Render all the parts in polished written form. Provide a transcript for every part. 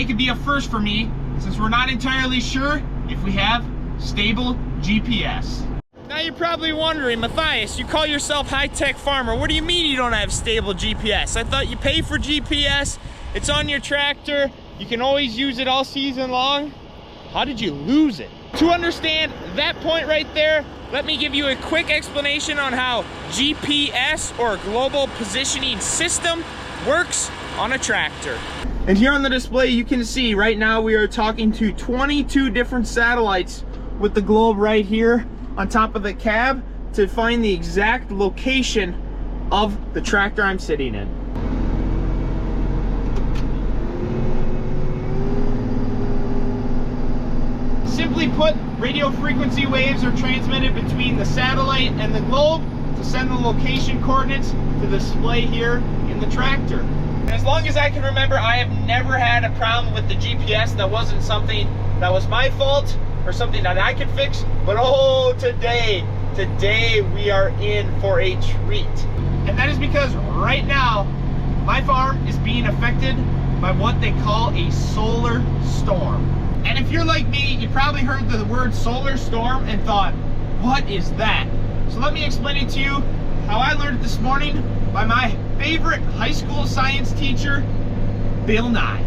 could be a first for me, since we're not entirely sure if we have stable GPS. Now you're probably wondering, Matthias, you call yourself high-tech farmer. What do you mean you don't have stable GPS? I thought you pay for GPS, it's on your tractor, you can always use it all season long. How did you lose it? To understand that point right there, let me give you a quick explanation on how GPS, or Global Positioning System, works on a tractor. And here on the display you can see right now we are talking to 22 different satellites with the globe right here on top of the cab to find the exact location of the tractor I'm sitting in. Simply put, radio frequency waves are transmitted between the satellite and the globe to send the location coordinates to display here in the tractor. And as long as I can remember, I have never had a problem with the GPS that wasn't something that was my fault or something that I could fix. But oh, today we are in for a treat. And that is because right now, my farm is being affected by what they call a solar storm. And if you're like me, you probably heard the word solar storm and thought, what is that? So let me explain it to you how I learned it this morning by my favorite high school science teacher, Bill Nye.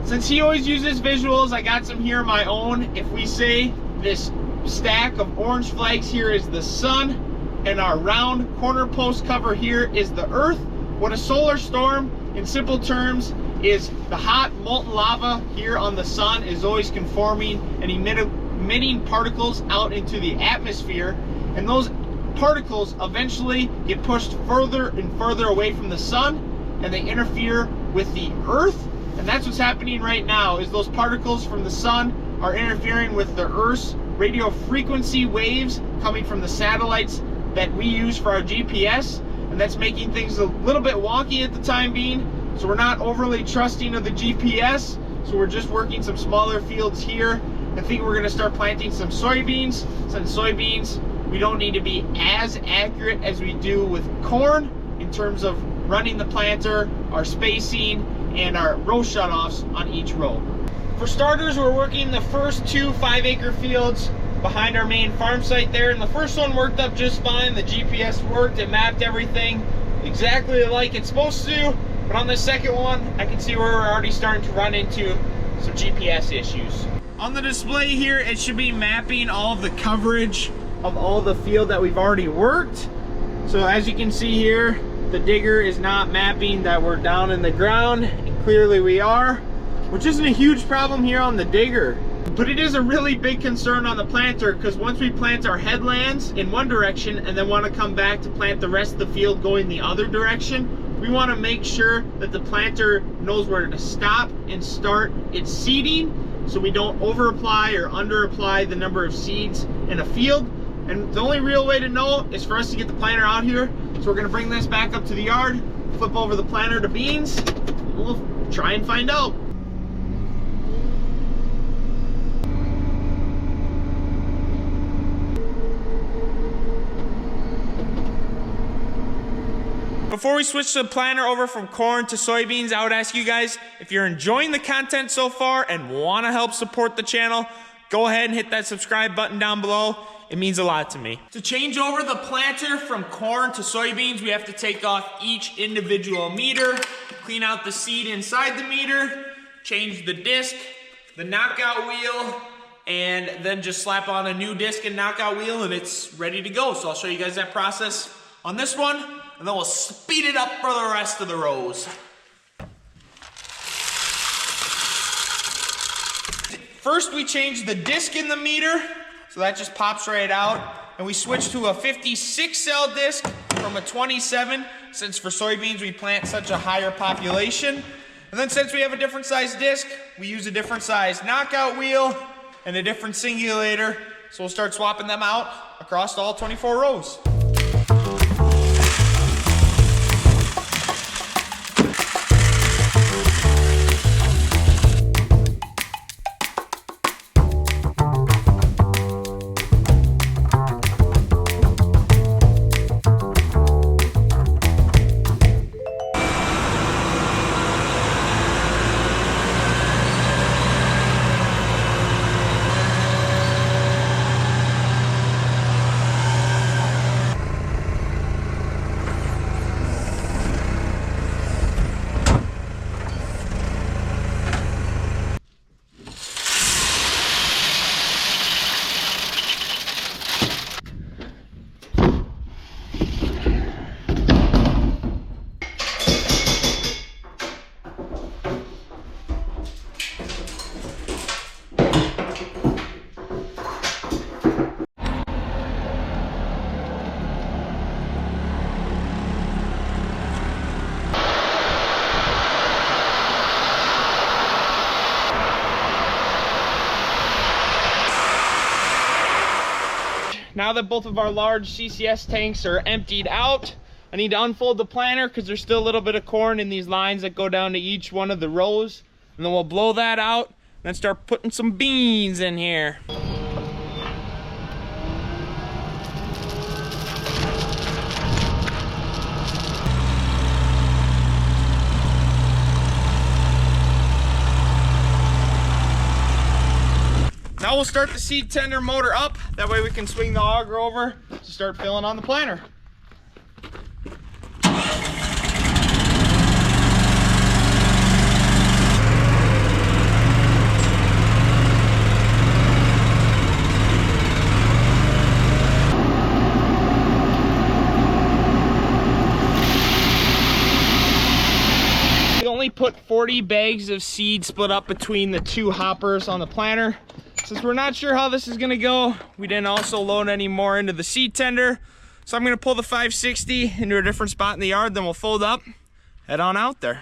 Since he always uses visuals, I got some here of my own. If we say this stack of orange flags here is the sun, and our round corner post cover here is the earth, what a solar storm, in simple terms, is the hot molten lava here on the sun is always conforming and emitting particles out into the atmosphere, and those particles eventually get pushed further and further away from the sun, and they interfere with the earth. And that's what's happening right now, is those particles from the sun are interfering with the earth's radio frequency waves coming from the satellites that we use for our GPS, and that's making things a little bit wonky at the time being. So we're not overly trusting of the GPS, so we're just working some smaller fields here. I think we're going to start planting some soybeans. Since soybeans, we don't need to be as accurate as we do with corn in terms of running the planter, our spacing, and our row shutoffs on each row. For starters, we're working the first 2 5-acre fields behind our main farm site there, and the first one worked up just fine. The GPS worked, it mapped everything exactly like it's supposed to. But on the second one, I can see where we're already starting to run into some GPS issues. On the display here, it should be mapping all of the coverage of all the field that we've already worked. So as you can see here, the digger is not mapping that we're down in the ground, and clearly we are, which isn't a huge problem here on the digger. But it is a really big concern on the planter, because once we plant our headlands in one direction and then want to come back to plant the rest of the field going the other direction, we want to make sure that the planter knows where to stop and start its seeding, so we don't over apply or under apply the number of seeds in a field. And the only real way to know is for us to get the planter out here. So we're going to bring this back up to the yard, flip over the planter to beans, and we'll try and find out. Before we switch the planter over from corn to soybeans, I would ask you guys, if you're enjoying the content so far and want to help support the channel, go ahead and hit that subscribe button down below. It means a lot to me. To change over the planter from corn to soybeans, we have to take off each individual meter, clean out the seed inside the meter, change the disc, the knockout wheel, and then just slap on a new disc and knockout wheel, and it's ready to go. So I'll show you guys that process on this one, and then we'll speed it up for the rest of the rows. First, we change the disc in the meter, so that just pops right out, and we switch to a 56 cell disc from a 27, since for soybeans we plant such a higher population. And then since we have a different size disc, we use a different size knockout wheel and a different singulator, so we'll start swapping them out across all 24 rows. now that both of our large CCS tanks are emptied out, I need to unfold the planter because there's still a little bit of corn in these lines that go down to each one of the rows. And then we'll blow that out and then start putting some beans in here. Now we'll start the seed tender motor up. That way we can swing the auger over to start filling on the planter. We only put 40 bags of seed split up between the two hoppers on the planter. Since we're not sure how this is gonna go, we didn't also load any more into the seed tender. So I'm gonna pull the 560 into a different spot in the yard, then we'll fold up, head on out there.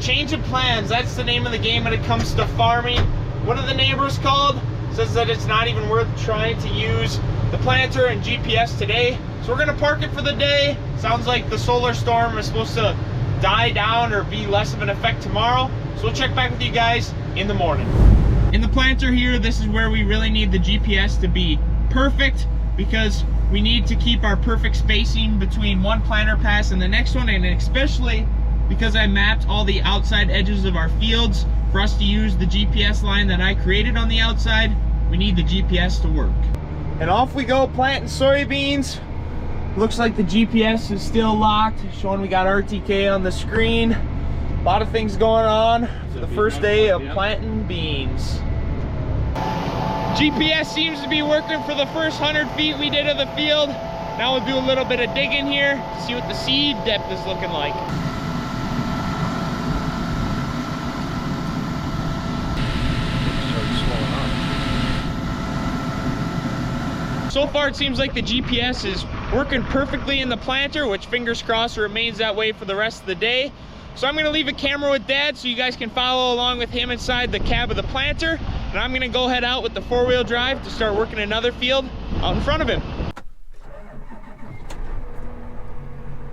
Change of plans, that's the name of the game when it comes to farming. What are the neighbors called? Says that it's not even worth trying to use the planter and GPS today. So we're gonna park it for the day. Sounds like the solar storm is supposed to die down or be less of an effect tomorrow. So we'll check back with you guys in the morning. In the planter here, this is where we really need the GPS to be perfect because we need to keep our perfect spacing between one planter pass and the next one, and especially because I mapped all the outside edges of our fields for us to use the GPS line that I created on the outside. We need the GPS to work. And off we go planting soybeans. Looks like the GPS is still locked, showing we got RTK on the screen. A lot of things going on for the first day of planting beans. GPS seems to be working for the first 100 feet we did of the field. Now we'll do a little bit of digging here to see what the seed depth is looking like. So far it seems like the GPS is working perfectly in the planter, which fingers crossed remains that way for the rest of the day. So I'm gonna leave a camera with Dad so you guys can follow along with him inside the cab of the planter. And I'm gonna go head out with the 4-wheel drive to start working another field out in front of him.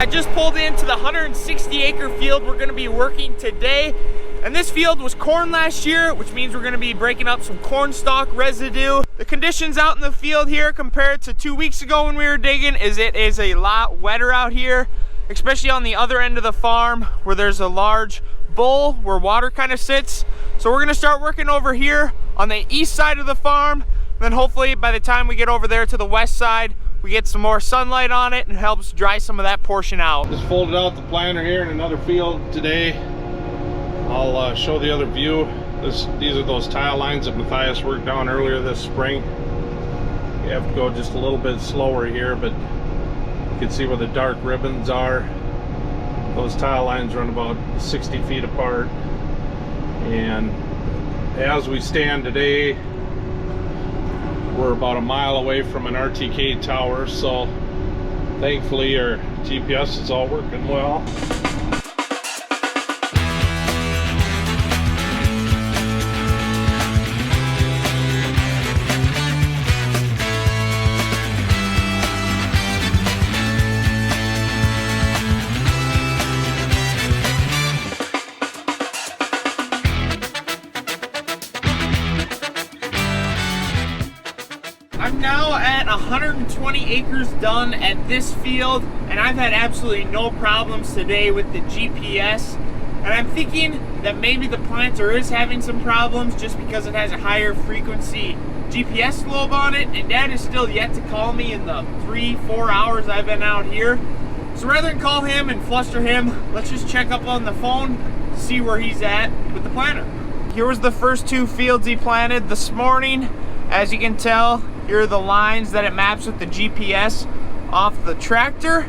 I just pulled into the 160-acre field we're gonna be working today. And this field was corn last year, which means we're gonna be breaking up some corn stalk residue. The conditions out in the field here compared to 2 weeks ago when we were digging is it is a lot wetter out here, especially on the other end of the farm where there's a large bowl where water kind of sits. So we're gonna start working over here on the east side of the farm. Then hopefully by the time we get over there to the west side, we get some more sunlight on it and helps dry some of that portion out. Just folded out the planter here in another field today. I'll show the other view. These are those tile lines that Matthias worked on earlier this spring. You have to go just a little bit slower here, but you can see where the dark ribbons are. Those tile lines run about 60 feet apart. And as we stand today, we're about a mile away from an RTK tower, so thankfully our GPS is all working well. I'm now at 120 acres done at this field, and I've had absolutely no problems today with the GPS. And I'm thinking that maybe the planter is having some problems just because it has a higher frequency GPS lobe on it, and Dad is still yet to call me in the 3-4 hours I've been out here. So rather than call him and fluster him, let's just check up on the phone to see where he's at with the planter. Here was the first 2 fields he planted this morning. As you can tell, here are the lines that it maps with the GPS off the tractor.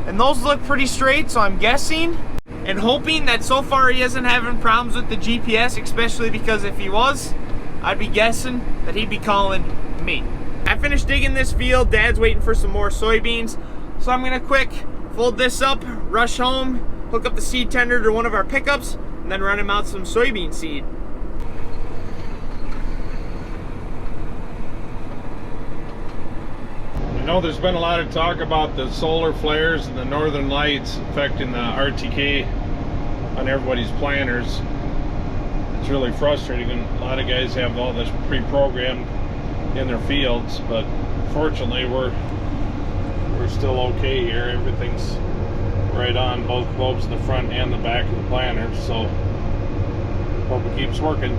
And those look pretty straight, so I'm guessing and hoping that so far he isn't having problems with the GPS, especially because if he was, I'd be guessing that he'd be calling me. I finished digging this field. Dad's waiting for some more soybeans. So I'm gonna quick fold this up, rush home, hook up the seed tender to one of our pickups, and then run him out some soybean seed. I know there's been a lot of talk about the solar flares and the northern lights affecting the RTK on everybody's planters. It's really frustrating, and a lot of guys have all this pre-programmed in their fields, but fortunately we're still okay here. Everything's right on, both globes in the front and the back of the planter, so hope it keeps working.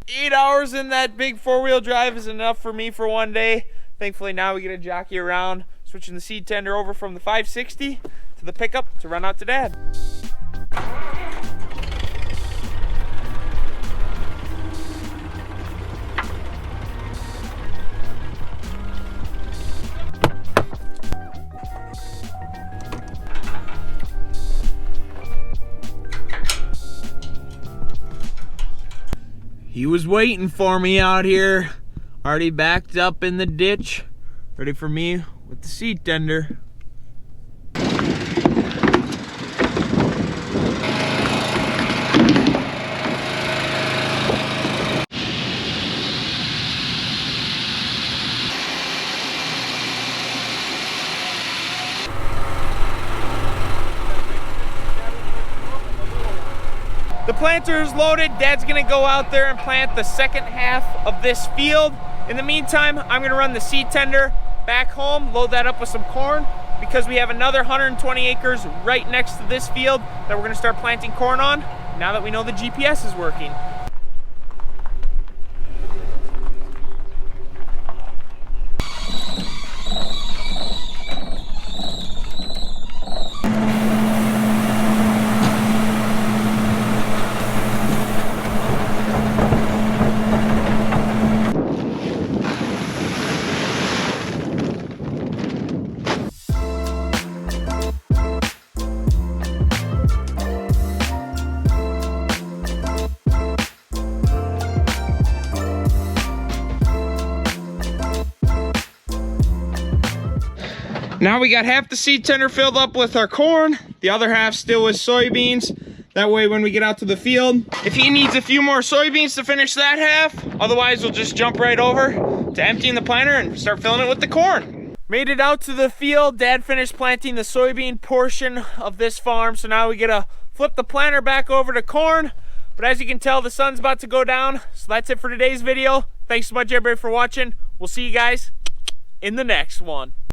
8 hours in that big four-wheel drive is enough for me for one day. Thankfully now we get to jockey around, switching the seed tender over from the 560 to the pickup to run out to Dad. He was waiting for me out here, already backed up in the ditch, ready for me with the seed tender. The planter is loaded. Dad's gonna go out there and plant the second half of this field. In the meantime, I'm gonna run the seed tender back home, load that up with some corn, because we have another 120 acres right next to this field that we're gonna start planting corn on now that we know the GPS is working. Now we got half the seed tender filled up with our corn, the other half still with soybeans. That way when we get out to the field, if he needs a few more soybeans to finish that half, otherwise we'll just jump right over to emptying the planter and start filling it with the corn. Made it out to the field. Dad finished planting the soybean portion of this farm, so now we gotta flip the planter back over to corn. But as you can tell, the sun's about to go down, so that's it for today's video. Thanks so much everybody for watching. We'll see you guys in the next one.